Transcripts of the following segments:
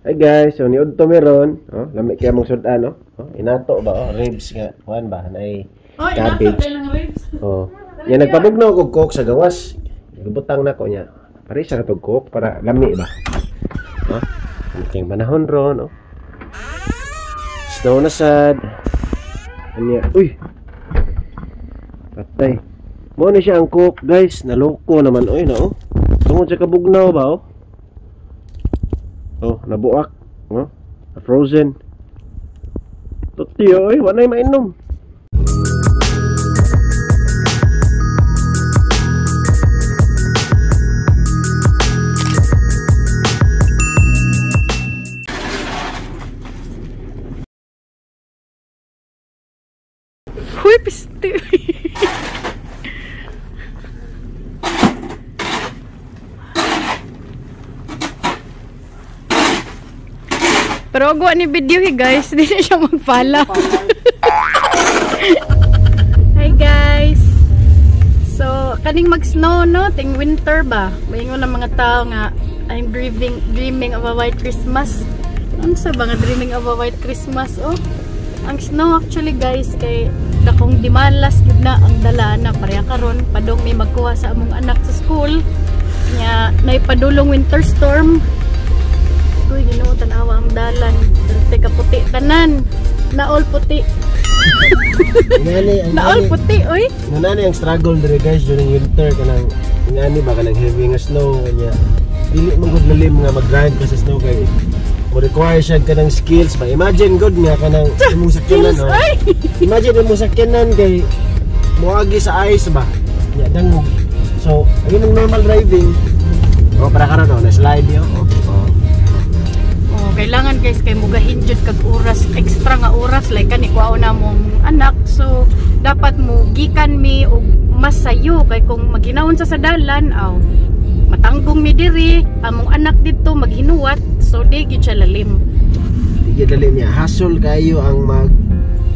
Hi guys, so niud to meron, lami kaya mong sudan, inato ba, ribs nga, kuan ba, nay cabbage. Yan nagpabugnaw og coke sa gawas. Gibutang nako nya. Pare sa katog coke para lami ba. King panahon ron, Snow na sad. Anya, uy. Patay. Mo ni siya ang coke, guys, naloko naman no. Tungod sa kabugnaw ba, nabuak, frozen. Tutiyo, wala na mainom. Uy, piste. Pero gwa ni video guys, hindi na siya mag-follow. Hi guys. So, kaning mag-snow no, ting winter ba? Mayingon ng mga tao nga I'm dreaming of a white Christmas. Ano sa ba nga dreaming of a white Christmas? Ang snow actually guys kay dakong dimalas gid na ang dala na pareha karon padong may magkuha sa among anak sa school nya naipadulong winter storm. Uy, Ginoo, tanawa ang dalan. Teka puti tanan. Na all puti. Na all puti, oy. Nanani ang struggle dire guys during winter kanang ngani ba kanang heavy nga snow kanya. Dili man gud lalim nga mag-grind ka sa snow kay mo require siya kanang skills ba. Imagine good nga kanang imong sakyanan Imagine imong sakyanan kay moagi sa ice ba. Ya dangog. So, ang imong normal driving para karon na slide yo. Kailangan guys kay mugahin jud kag oras, extra nga oras like kani kuaw na mong anak. So dapat mo gikan mi og masayo kay kung maghinawon sa dalan matanggong mi diri among anak dito maghinuwat so di gyud siya lalim. Di gyud lalim niya. Hassle kayo ang mag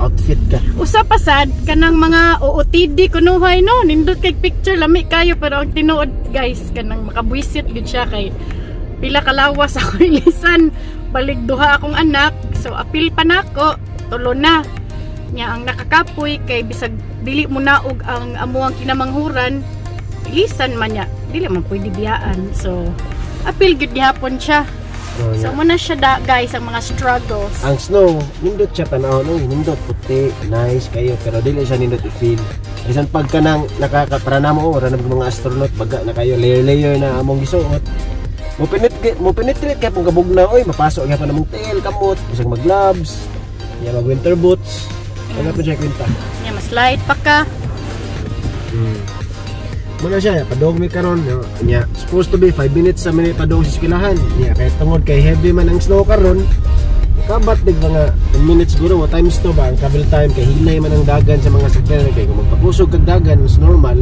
outfit ka. Usa pa sad kanang mga OOTD kunuhay no nindot kay picture lami kayo pero ang tinuod guys kanang makabwisit gyud siya kay pila kalawas ako ilisan balik duha akong anak so apil pa nako tulo na nya ang nakakapoy kay bisag dili mo naog ang amuang kinamanghuran ilisan man nya dili man pwede biyaan so apil gid gihapon siya. So mo na siya guys ang mga struggles. Ang snow nindot siya tanawon nindot puti nice kayo pero dili siya nindot i-feel bisan pag kanang nakakapara namo ra mga astronaut baga na kayo layer na among gisuot. Mo penetrate kay pong kabugnaw mapasok gyapon namong tail kamot bisag mag-gloves ya mag winter boots ano pa siya kwenta ya mas light pa ka muna siya padong mi karon nya supposed to be 5 minutes sa minute padong sa eskwelahan nya kay tungod kay heavy man ang snow karon kabat dig mga 10 minutes siguro mo times to ba ang travel time kay hinay man ang dagan sa mga sakyan kay kung magpapusog kag dagan is normal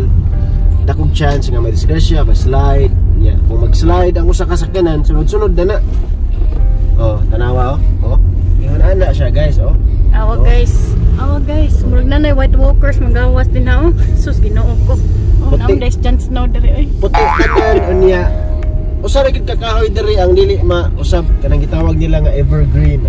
dakog chance nga may disgrasya pa slide nya kung mag-slide ang usa ka sakyanan sunod-sunod na tanawa ingon ana siya guys awa guys murag nanay white walkers magawas din na sus Ginoo ko nowadays dyan snow diri puti tanan unya usa ra gid kakahoy diri ang dili mausab kanang gitawag nila nga evergreen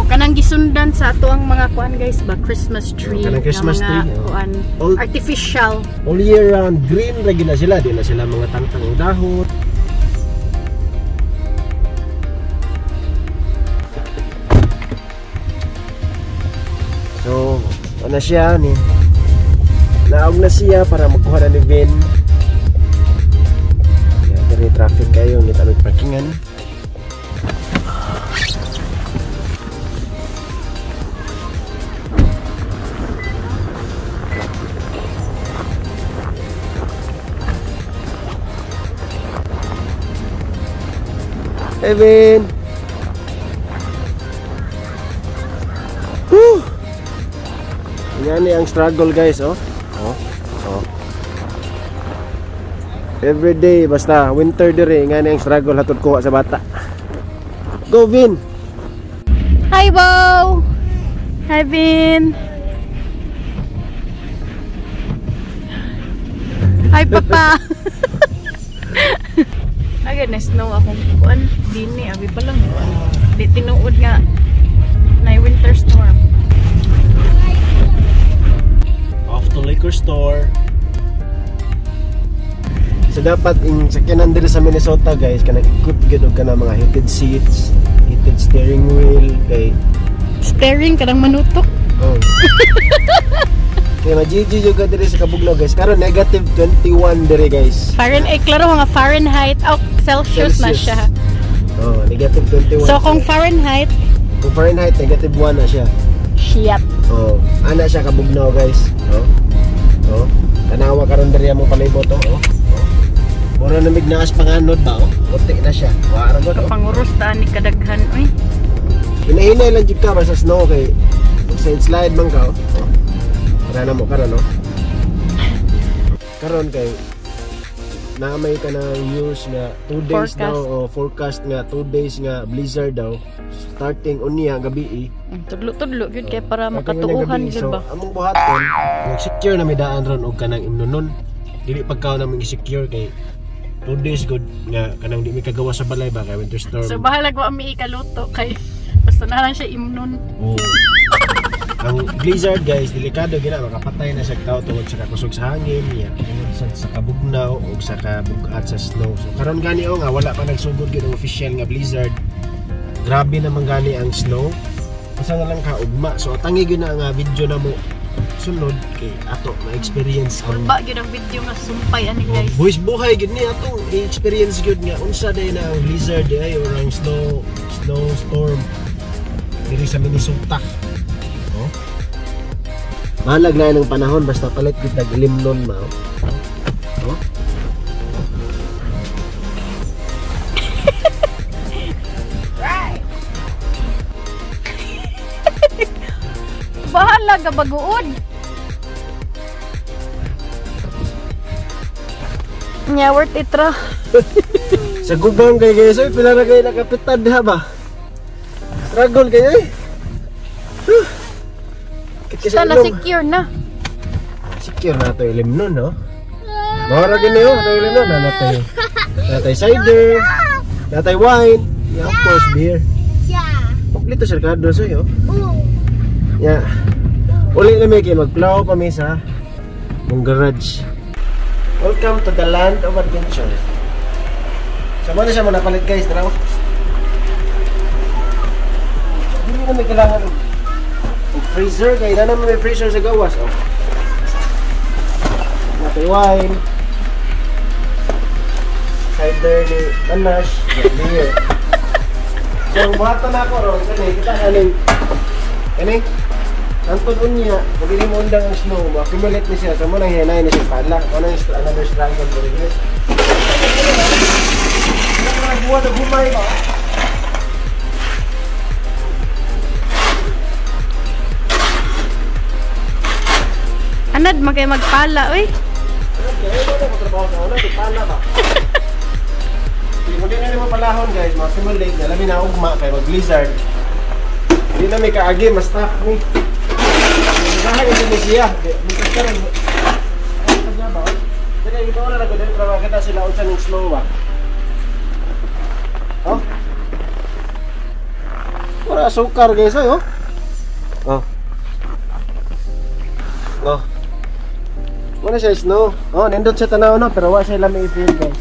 kanang gisundan sa ato ang mga kuan guys ba Christmas tree kanang Christmas tree kuan artificial all year round green ra gid na sila di na sila mga tangtang dahon. So ano siya ni naog na siya para magkuha na ni Vin. Dari traffic kayo ng talog parkingan. Evan. Yan ang struggle guys every day basta winter dire nga ang struggle hatod kuha sa bata. Go Vin. Hi Bo. Hi Vin. Hi Papa. Agad na snow akong kuan dini abi pa lang Di tinuod nga na winter storm. Off to liquor store. So dapat in sakyanan diri sa Minnesota guys, kanang ikot gid og kana mga heated seats, heated steering wheel, kay Steering kanang manutok. oh. Kaya ma-GG juga diri sa Kabugnaw guys. Karon negative 21 diri guys. Fahrenheit, klaro mga Fahrenheit, Celsius na siya. Oh, negative 21. So kung Fahrenheit, negative 1 na siya. shit. Oh, ana siya Kabugnaw guys. Oh. Oh, tanawa karon diri mo palibot oh. Oh. Mura na mignaas panganod ba oh. Puti na siya. Wa ra gud. Panguros ta ni kadaghan oy. Hinahinay lang jud ka ba sa snow kay slide man ka oh. Wala na mo karon no. Karon kay naamay ka na news nga 2 days Forecast. daw o forecast nga 2 days nga blizzard daw starting unya gabi. Tudlo-tudlo gyud kay para Starting makatuuhan unya gabi. gyud ba. So among buhaton nag-secure na may daan ron og kanang imnonon. Dili pagkaw na mag-secure kay 2 days good nga kanang di mi kagawa sa balay ba kay winter storm. So bahalag wa mi ikaluto kay basta na lang siya imnon. Oh. Ang blizzard guys, delikado gina makapatay na sa tao tungod sa kakusog sa hangin, ya, tungod sa kabugnaw o sa kabugat sa snow. So karon gani nga wala pa nagsugod gyud ang official nga blizzard. Grabe naman gani ang snow. Basta nga lang kaugma. So tangi gyud na nga video na mo sunod kay ato na experience ang Ba gyud ang video nga sumpay ani guys. buhis buhay gyud ni ato i-experience gyud nga unsa day na ang blizzard ay or ang snowstorm diri sa Minnesota. Oh. Malag na ng panahon basta palit gyud nag-limnon mao. Oh. Bahala ka baguod. Nya worth it ra. Sa gugang kay guys, oy pila na kay nakapitan diha ba? Struggle kay ay. Sana secure na. Secure na to limnon no. Mara gini oh, to limnon na natay cider, natay wine, yeah, of course beer. Yeah. Kompleto serkado sa yo. Ooh. Yeah. Uli na may kay magplow pa mi sa mong garage. Welcome to the land of adventure. Sama na siya mo napalit guys, tara mo. Hindi na may kailangan ng freezer, kaya na naman may freezer sa gawas. Oh. Natay wine, cider ni Manash, beer. So, ang buhatan na ako ron, kita kaning, Anton unya, pag hindi mo undang ang snow, accumulate na siya. So mo nang hinay na siya pala. Ano yung another struggle for it? Ano buwan na bumay ba? Anad magay magpala oy. Kaya mo na magtrabaho sa una, pala ba? Hindi mo din mo palahon guys, ma-accumulate na. Labi na ugma kay mag-blizzard. Hindi na may kaagi, mas top ni. Nagahay yung siya. Bukas ka rin. Ano ka ba? Kaya ito na nagod trabaho kita sila unsa ng slow ba? Oh? Wala sukar guys ay oh. Oh. Oh. Wala siya snow. Oh, nindot siya tanaw no, pero wala siya lamig i-feel guys.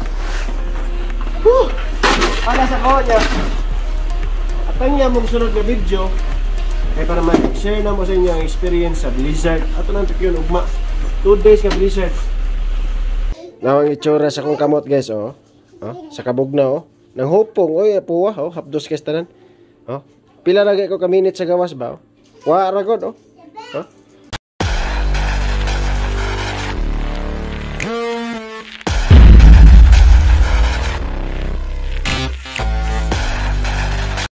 Woo! Para sa ko niya. At ang niya mong sunod na video ay para mag-share na mo sa inyo ang experience sa blizzard. Ato nang yun, ugma. 2 days ka blizzard. Now ang itsura sa kong kamot guys, oh. Oh, sa Kabugnaw, oh. Nang hupong, oy, puwa, oh. Hapdos guys tanan. Oh. Pila lagi ko ka minute sa gawas ba, oh. Wa ra gud, oh.